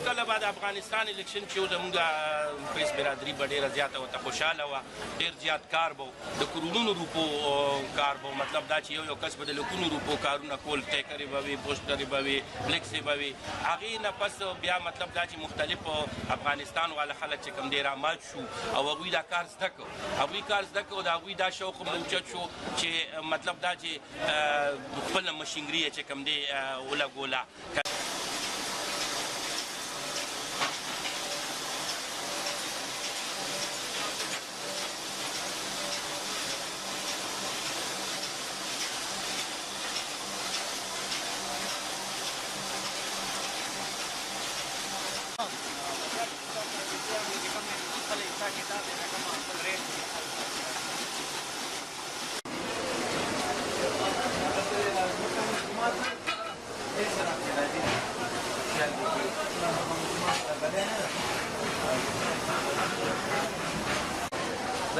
کله به د افغانستان الیکشن چې و زمونږ پریس برادري به ډېره زیاته ورته خوشحاله وه ډېر زیات کار به و د کروڑونو روپو کار به و مطلب دا چې یو کس به د لکونو روپو کارونه کول ټیکرې به وي پوسټرې به وي فلیکسې به وي هغې نه پس بیا مطلب دا چې مختلف افغانستان والا خلک چې کوم دی رامات شو او هغوی دا کار زده کړو هغوی کار زده کړو د هغوی دا شوق هم اوچت شو چې مطلب دا چې خپله مشینګري یې چې کوم دی ولګوله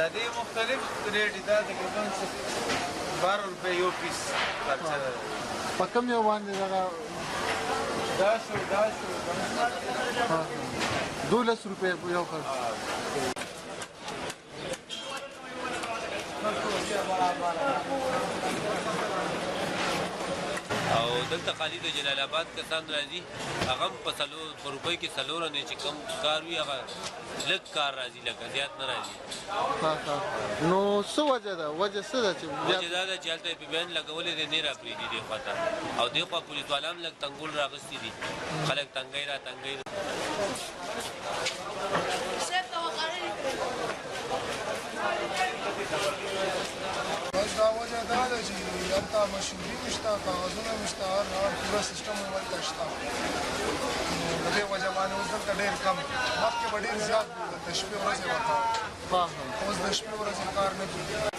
د دې مختلف ریټ دا تقریبا 12 روپے یو پیس خرچه ده په کوم یو باندې دا شو 12 روپے یو خرچ او دلته خالي د جلال آباد کسان راځي هغه هم په روپۍ کې څلور نه چې کم کار وي هغه لږ کار راځي لکه زیات نه راځي نو څه وجه ده وجه څه ده چې وجه دا ده چې هلته یې په بیان لګولې دی نه راپرېږدي دې خوا ته او دې خوا پولیس والا هم لږ تنګول راغستي دي خلک تنګۍ را تنګۍ بس دا وجه دا ده چې هلته مشینري هم شته کاغذونه هم شته هر پوره سیسټم هم هلته شته نو د دې وجه باندې اوس دلته ډېر کم مخکې به ډېر زیات د شپې ورځې به کار اوس د شپې ورځې کار نه کېږي